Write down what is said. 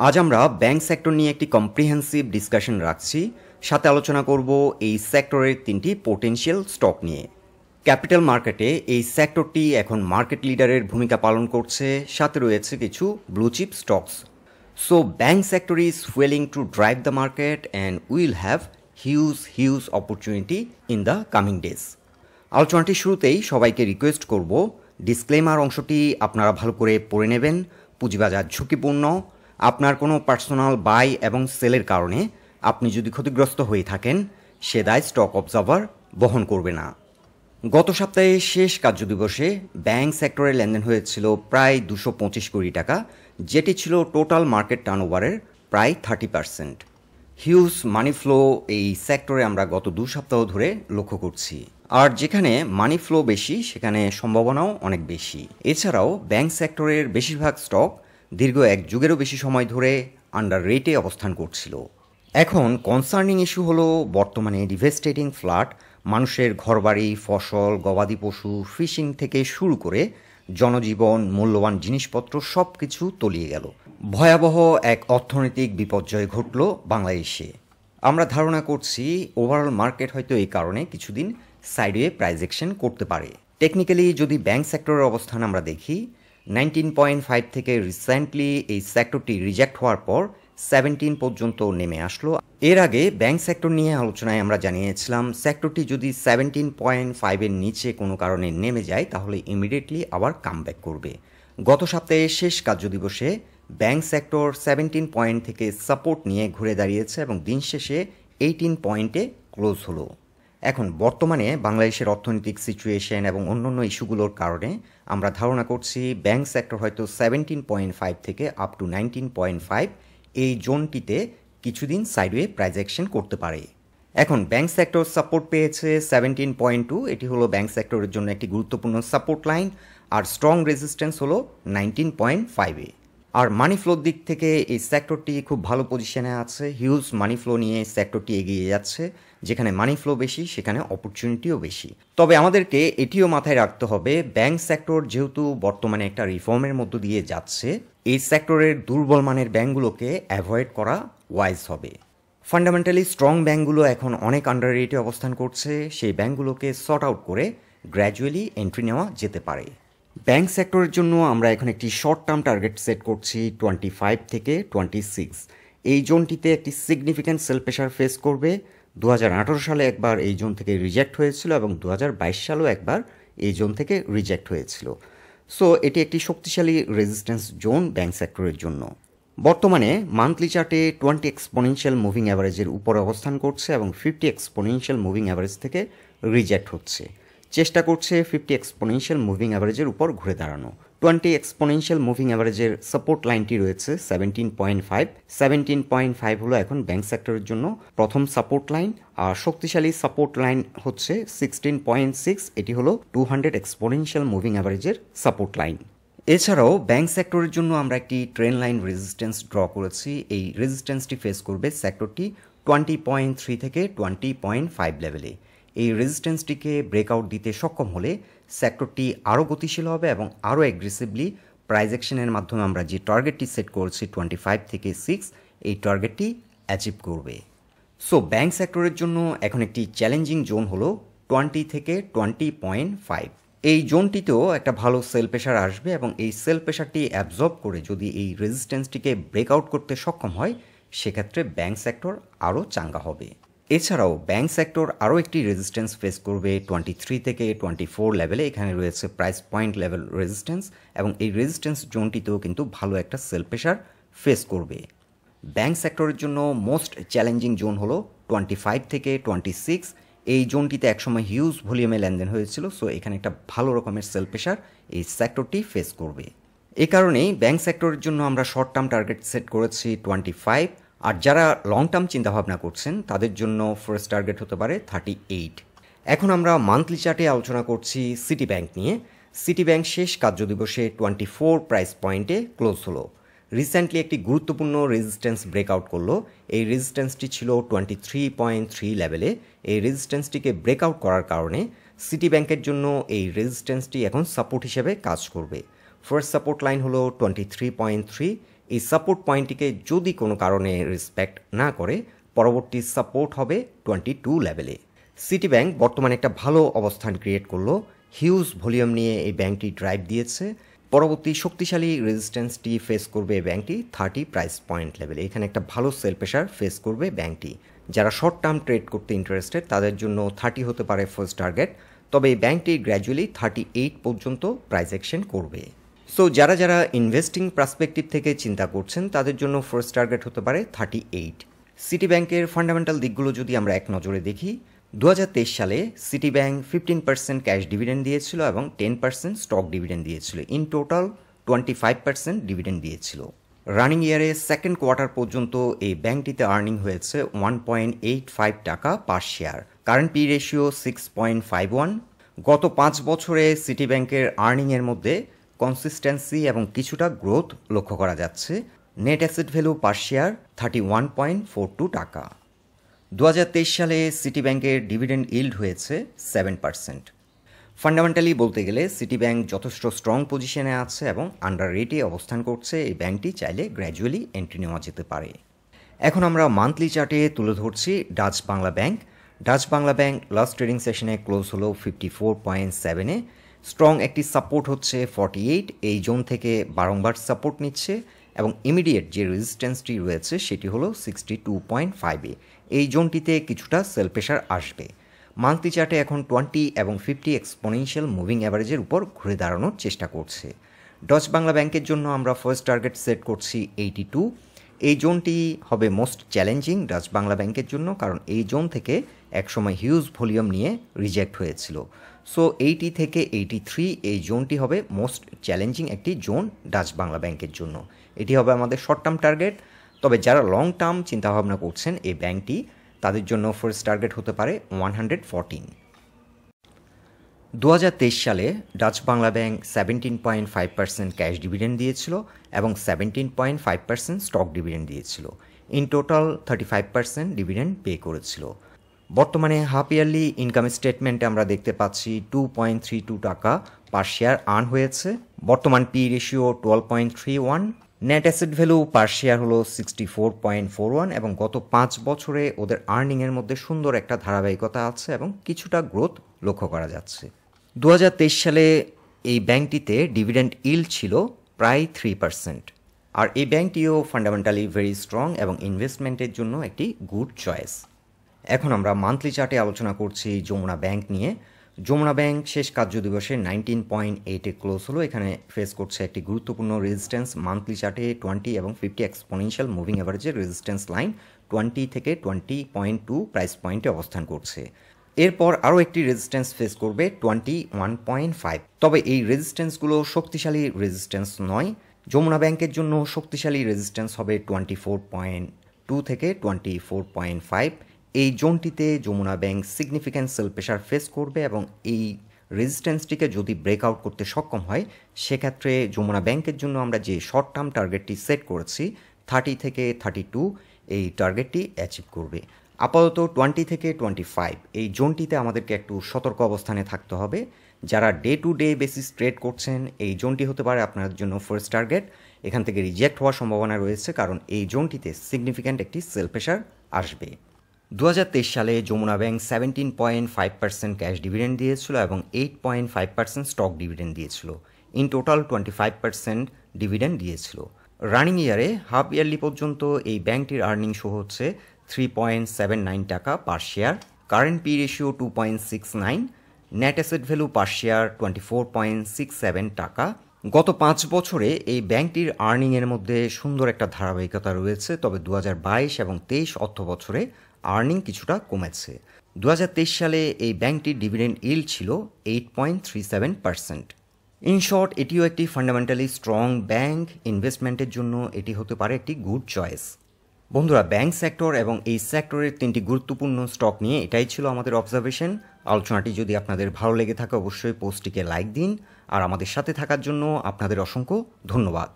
আজ আমরা bank sector নিয়ে একটি কম্প্রিহেন্সিভ ডিসকাশন রাখছি, সাথে আলোচনা করব এই সেক্টরের তিনটি পোটেনশিয়াল স্টক নিয়ে। ক্যাপিটাল মার্কেটে এই সেক্টরটি এখন মার্কেট লিডারের ভূমিকা পালন করছে, সাথে রয়েছে কিছু blue chip stocks. So bank sector is fuelling to drive the market and will have huge opportunity in the coming days. আলোচনাটির শুরুতেই সবাইকে রিকোয়েস্ট করব, ডিসক্লেমার অংশটি আপনারা ভালো করে পড়ে নেবেন। পুঁজিবাজার ঝুঁকিপূর্ণ। আপনার কোনো পার্সোনাল বাই এবং সেলের কারণে আপনি যদি ক্ষতিগ্রস্ত হয়ে থাকেন, সে দায় স্টক অবজার্ভার বহন করবে না। গত সপ্তাহে শেষ কার্যদিবসে ব্যাংক সেক্টরে লেনদেন হয়েছিল প্রায় 225 কোটি টাকা, যেটি ছিল টোটাল মার্কেট টার্নওভারের প্রায় 30%। হিউজ মানি ফ্লো এই সেক্টরে আমরা গত 2 সপ্তাহ ধরে লক্ষ্য করছি। আর যেখানে মানি ফ্লো বেশি, সেখানে সম্ভাবনাও অনেক বেশি। এছাড়াও ব্যাংক সেক্টরের বেশিরভাগ স্টক দীর্ঘ এক যুগেরও বেশি সময় ধরে আন্ডার রেটে অবস্থান করছিল। এখন কনসার্নিং ইস্যু হলো বর্তমানে ডিভেস্টেটিং ফ্লাড, মানুষের ঘরবাড়ি, ফসল, গবাদি পশু, ফিশিং থেকে শুরু করে জনজীবন, মূল্যবান জিনিসপত্র সব কিছু তলিয়ে গেল। ভয়াবহ এক অর্থনৈতিক বিপর্যয় ঘটল বাংলাদেশে। আমরা ধারণা করছি ওভারঅল মার্কেট হয়তো এই কারণে কিছুদিন সাইডওয়ে প্রাইস অ্যাকশন করতে পারে। টেকনিক্যালি যদি ব্যাংক সেক্টরের অবস্থান আমরা দেখি, 19.5 থেকে রিসেন্টলি এই সেক্টরটি রিজেক্ট হওয়ার পর 17 পর্যন্ত নেমে আসলো। এর আগে ব্যাংক সেক্টর নিয়ে আলোচনায় আমরা জানিয়েছিলাম, সেক্টরটি যদি 17.5-এর নিচে কোনো কারণে নেমে যায় তাহলে ইমিডিয়েটলি আবার কামব্যাক করবে। গত সপ্তাহে শেষ কার্যদিবসে ব্যাংক সেক্টর 17 পয়েন্ট থেকে সাপোর্ট নিয়ে ঘুরে দাঁড়িয়েছে এবং দিন শেষে 18 পয়েন্টে ক্লোজ হলো। এখন বর্তমানে বাংলাদেশের অর্থনৈতিক সিচুয়েশন এবং অন্যান্য ইস্যুগুলোর কারণে আমরা ধারণা করছি ব্যাংক সেক্টর হয়তো 17.5 থেকে আপ টু 19.5 এই জোনটিতে কিছুদিন সাইডওয়ে প্রাইস অ্যাকশন করতে পারে। এখন ব্যাংক সেক্টর সাপোর্ট পেয়েছে 17.2, এটি হলো ব্যাংক সেক্টরের জন্য একটি গুরুত্বপূর্ণ সাপোর্ট লাইন, আর স্ট্রং রেজিস্ট্যান্স হলো 19.5-এ। আর মানি ফ্লোর দিক থেকে এই সেক্টরটি খুব ভালো পজিশনে আছে। হিউজ মানি ফ্লো নিয়ে সেক্টরটি এগিয়ে যাচ্ছে। যেখানে মানি ফ্লো বেশি, সেখানে অপরচুনিটিও বেশি। তবে আমাদেরকে এটিও মাথায় রাখতে হবে, ব্যাংক সেক্টর যেহেতু বর্তমানে একটা রিফর্মের মধ্য দিয়ে যাচ্ছে, এই সেক্টরের দুর্বল মানের ব্যাংকগুলোকে অ্যাভয়েড করা ওয়াইজ হবে। ফান্ডামেন্টালি স্ট্রং ব্যাংকগুলো এখন অনেক আন্ডার রেটে অবস্থান করছে। সেই ব্যাংকগুলোকে সর্ট আউট করে গ্র্যাজুয়ালি এন্ট্রি নেওয়া যেতে পারে। ব্যাংক সেক্টরের জন্য আমরা এখন একটি শর্ট টার্ম টার্গেট সেট করছি 25 থেকে 26। এই জোনটিতে একটি সিগনিফিক্যান্ট সেল প্রেশার ফেস করবে। 2018 সালে একবার এই জোন থেকে রিজেক্ট হয়েছিল এবং 2022 সালেও একবার এই জোন থেকে রিজেক্ট হয়েছিল। সো এটি একটি শক্তিশালী রেজিস্ট্যান্স জোন ব্যাংক সেক্টরের জন্য। বর্তমানে মান্থলি চার্টে 20 এক্সপোনেনশিয়াল মুভিং অ্যাভারেজের উপরে অবস্থান করছে এবং 50 এক্সপোনেনশিয়াল মুভিং অ্যাভারেজ থেকে রিজেক্ট হচ্ছে। চেষ্টা করছে 50 এক্সপোনেনশিয়াল মুভিং অ্যাভারেজের উপর ঘুরে দাঁড়ানো। 20 এক্সপোনেনশিয়াল মুভিং অ্যাভারেজের সাপোর্ট লাইনটি রয়েছে 17.5। 17.5 হলো এখন ব্যাংক সেক্টরের জন্য প্রথম সাপোর্ট লাইন, আর শক্তিশালী সাপোর্ট লাইন হচ্ছে 16.6। এটি হলো 200 এক্সপোনেনশিয়াল মুভিং অ্যাভারেজের সাপোর্ট লাইন। এছাড়াও ব্যাংক সেক্টরের জন্য আমরা একটি ট্রেন্ড লাইন রেজিস্ট্যান্স ড্র করেছি। এই রেজিস্ট্যান্সটি ফেস করবে সেক্টরটি 20.3 থেকে 20.5 লেভেলে। এই রেজিস্ট্যান্সটিকে ব্রেকআউট দিতে সক্ষম হলে সেক্টরটি আরও গতিশীল হবে এবং আরও অ্যাগ্রেসিভলি প্রাইস অ্যাকশনের মাধ্যমে আমরা যে টার্গেটটি সেট করেছি 25 থেকে 6, এই টার্গেটটি অ্যাচিভ করবে। সো ব্যাংক সেক্টরের জন্য এখন একটি চ্যালেঞ্জিং জোন হলো 20 থেকে 20.5। এই জোনটিতেও একটা ভালো সেল প্রেশার আসবে এবং এই সেল প্রেশারটি অ্যাবজর্ব করে যদি এই রেজিস্ট্যান্সটিকে ব্রেকআউট করতে সক্ষম হয়, সেক্ষেত্রে ব্যাংক সেক্টর আরও চাঙ্গা হবে। এছাড়াও ব্যাংক সেক্টর আরও একটি রেজিস্ট্যান্স ফেস করবে 23 থেকে 24 লেভেলে। এখানে রয়েছে প্রাইস পয়েন্ট লেভেল রেজিস্ট্যান্স এবং এই রেজিস্ট্যান্স জোনটিতেও কিন্তু ভালো একটা সেল প্রেশার ফেস করবে। ব্যাংক সেক্টরের জন্য মোস্ট চ্যালেঞ্জিং জোন হলো 25 থেকে 26। এই জোনটিতে একসময় হিউজ ভলিউমে লেনদেন হয়েছিল। সো এখানে একটা ভালো রকমের সেল প্রেশার এই সেক্টরটি ফেস করবে। এই কারণেই ব্যাংক সেক্টরের জন্য আমরা শর্ট টার্ম টার্গেট সেট করেছি 25। আর যারা লং টার্ম চিন্তাভাবনা করছেন তাদের জন্য ফার্স্ট টার্গেট হতে পারে 38। এখন আমরা মান্থলি চার্টে আলোচনা করছি সিটি ব্যাংক নিয়ে। সিটি ব্যাংক শেষ কার্যদিবসে 24 প্রাইস পয়েন্টে ক্লোজ হলো। রিসেন্টলি একটি গুরুত্বপূর্ণ রেজিস্ট্যান্স ব্রেকআউট করলো। এই রেজিস্ট্যান্সটি ছিল 23.3 লেভেলে। এই রেজিস্ট্যান্সটিকে ব্রেকআউট করার কারণে সিটি ব্যাংকের জন্য এই রেজিস্ট্যান্সটি এখন সাপোর্ট হিসেবে কাজ করবে। ফার্স্ট সাপোর্ট লাইন হলো 23.3। এই সাপোর্ট পয়েন্টটিকে যদি কোনো কারণে রেসপেক্ট না করে পরবর্তী সাপোর্ট হবে 22 লেভেলে। সিটি ব্যাংক বর্তমানে একটা ভালো অবস্থান ক্রিয়েট করলো, হিউজ ভলিউম নিয়ে এই ব্যাংকটি ড্রাইভ দিয়েছে। পরবর্তী শক্তিশালী রেজিস্ট্যান্সটি ফেস করবে ব্যাংকটি 30 প্রাইস পয়েন্ট লেভেলে। এখানে একটা ভালো সেল প্রেশার ফেস করবে ব্যাংকটি। যারা শর্ট টার্ম ট্রেড করতে ইন্টারেস্টেড তাদের জন্য 30 হতে পারে ফার্স্ট টার্গেট, তবে এই ব্যাংকটি গ্র্যাজুয়ালি 38 পর্যন্ত প্রাইস অ্যাকশন করবে। সো যারা যারা ইনভেস্টিং পার্সপেক্টিভ থেকে চিন্তা করছেন তাদের জন্য ফার্স্ট টার্গেট হতে পারে 38। সিটি ব্যাংকের ফান্ডামেন্টাল দিকগুলো যদি আমরা এক নজরে দেখি, 2023 সালে সিটি ব্যাংক 15% ক্যাশ ডিভিডেন্ড দিয়েছিল এবং 10% স্টক ডিভিডেন্ড দিয়েছিল। ইন টোটাল 25% ডিভিডেন্ড দিয়েছিল। রানিং ইয়ারে সেকেন্ড কোয়ার্টার পর্যন্ত এই ব্যাংকটিতে আর্নিং হয়েছে 1.85 টাকা পার শেয়ার। Current P ratio 6.51। গত 5 বছরে সিটি ব্যাংকের আর্নিংয়ের মধ্যে কনসিস্টেন্সি এবং কিছুটা গ্রোথ লক্ষ্য করা যাচ্ছে। নেট অ্যাসেট ভ্যালু পার শেয়ার 31.42 টাকা। 2023 সালে সিটি ব্যাংকের ডিভিডেন্ড ইল্ড হয়েছে 7%। ফান্ডামেন্টালি বলতে গেলে সিটি ব্যাংক যথেষ্ট স্ট্রং পজিশনে আছে এবং আন্ডার রেটে অবস্থান করছে। এই ব্যাংকটি চাইলে গ্র্যাজুয়ালি এন্ট্রি নেওয়া যেতে পারে। এখন আমরা মান্থলি চার্টে তুলে ধরছি Dutch Bangla bank. Dutch Bangla bank last trading সেশনে ক্লোজ হলো 54.7-এ। স্ট্রং একটি সাপোর্ট হচ্ছে 48, এই জোন থেকে বারংবার সাপোর্ট নিচ্ছে এবং ইমিডিয়েট যে রেজিস্ট্যান্সটি রয়েছে সেটি হলো 62.5-এ। এই জোনটিতে কিছুটা সেল প্রেশার আসবে। মান্থলি চার্টে এখন 20 এবং 50 এক্সপোনেনশিয়াল মুভিং অ্যাভারেজের উপর ঘুরে দাঁড়ানোর চেষ্টা করছে। ডচ বাংলা ব্যাংকের জন্য আমরা ফার্স্ট টার্গেট সেট করছি 82। এই জোনটি হবে মোস্ট চ্যালেঞ্জিং ডাচ বাংলা ব্যাংকের জন্য, কারণ এই জোন থেকে একসময় হিউজ ভলিউম নিয়ে রিজেক্ট হয়েছিল। সো 80 থেকে 83 এই জোনটি হবে মোস্ট চ্যালেঞ্জিং একটি জোন ডাচ বাংলা ব্যাংকের জন্য। এটি হবে আমাদের শর্ট টার্ম টার্গেট। তবে যারা লং টার্ম চিন্তাভাবনা করছেন এই ব্যাংকটি, তাদের জন্য ফার্স্ট টার্গেট হতে পারে 114। 2023 সালে Dutch Bangla bank 17.5% cash dividend দিয়েছিল এবং 17.5% স্টক ডিভিডেন্ড দিয়েছিল। ইন টোটাল 35% ডিভিডেন্ড পে করেছিল। বর্তমানে হাফ ইয়ারলি ইনকাম স্টেটমেন্টে আমরা দেখতে পাচ্ছি 2.32 টাকা পার শেয়ার আর্ন হয়েছে। বর্তমান P ratio 12.31। Net asset value পার শেয়ার হলো 64.41 এবং গত 5 বছরে ওদের আর্নিংয়ের মধ্যে সুন্দর একটা ধারাবাহিকতা আছে এবং কিছুটা গ্রোথ লক্ষ্য করা যাচ্ছে। 2023 সালে এই ব্যাংকটিতে ডিভিডেন্ড ইল্ড ছিল প্রায় 3%। আর এই ব্যাংকটিও ফান্ডামেন্টালি ভেরি স্ট্রং এবং ইনভেস্টমেন্টের জন্য একটি গুড চয়েস। এখন আমরা মান্থলি চার্টে আলোচনা করছি যমুনা ব্যাংক নিয়ে। যমুনা ব্যাংক শেষ কার্য দিবসে 19.8-এ ক্লোজ হলো। এখানে ফেস করছে একটি গুরুত্বপূর্ণ রেজিস্ট্যান্স। মান্থলি চার্টে 20 এবং 50 এক্সপোনেনশিয়াল মুভিং অ্যাভারেজের রেজিস্ট্যান্স লাইন 20 থেকে 20.2 প্রাইস পয়েন্টে অবস্থান করছে। এরপর আরও একটি রেজিস্ট্যান্স ফেস করবে 21.5। তবে এই রেজিস্ট্যান্সগুলো শক্তিশালী রেজিস্ট্যান্স নয়। যমুনা ব্যাংকের জন্য শক্তিশালী রেজিস্ট্যান্স হবে 24.2 থেকে 24.5। এই জোনটিতে Jamuna bank significant sell pressure face করবে এবং এই রেজিস্ট্যান্সটিকে যদি ব্রেকআউট করতে সক্ষম হয় সেক্ষেত্রে যমুনা ব্যাংকের জন্য আমরা যে শর্ট টার্ম টার্গেটটি সেট করেছি 30 থেকে 32 এই টার্গেটটি অ্যাচিভ করবে। আপাতত 20 থেকে 25 এই জোনটিতে আমাদেরকে একটু সতর্ক অবস্থানে থাকতে হবে। যারা day to day basis trade করছেন এই জোনটি হতে পারে আপনার জন্য ফার্স্ট টার্গেট। এখান থেকে রিজেক্ট হওয়ার সম্ভাবনা রয়েছে, কারণ এই জোনটিতে সিগনিফিক্যান্ট একটি সেল প্রেশার আসবে। 2023 সালে যমুনা ব্যাংক 17.5% ক্যাশ ডিভিডেন্ড দিয়েছিল এবং 8.5% স্টক ডিভিডেন্ড দিয়েছিল। ইন টোটাল 25% ডিভিডেন্ড দিয়েছিল। রানিং ইয়ারে হাফ ইয়ারলি পর্যন্ত এই ব্যাংকটির আর্নিং শো হচ্ছে 3.79 টাকা পার share. Current P ratio 2.69। Net asset value পার শেয়ার 24.67 টাকা। গত 5 বছরে এই ব্যাংকটির আর্নিংয়ের মধ্যে সুন্দর একটা ধারাবাহিকতা রয়েছে, তবে 2022 এবং 23 অর্থ বছরে আর্নিং কিছুটা কমেছে। 2023 সালে এই ব্যাংকটির ডিভিডেন্ড ইল্ড ছিল 8.37%। ইন শর্ট, এটিও একটি ফান্ডামেন্টালি স্ট্রং ব্যাংক। ইনভেস্টমেন্টের জন্য এটি হতে পারে একটি গুড চয়েস। বন্ধুরা, ব্যাংক সেক্টর এবং এই সেক্টরের 3টি গুরুত্বপূর্ণ স্টক নিয়ে এটাই ছিল আমাদের অবজারভেশন। আলোচনাটি যদি আপনাদের ভালো লেগে থাকে অবশ্যই পোস্টটিকে লাইক দিন, আর আমাদের সাথে থাকার জন্য আপনাদের অসংখ্য ধন্যবাদ।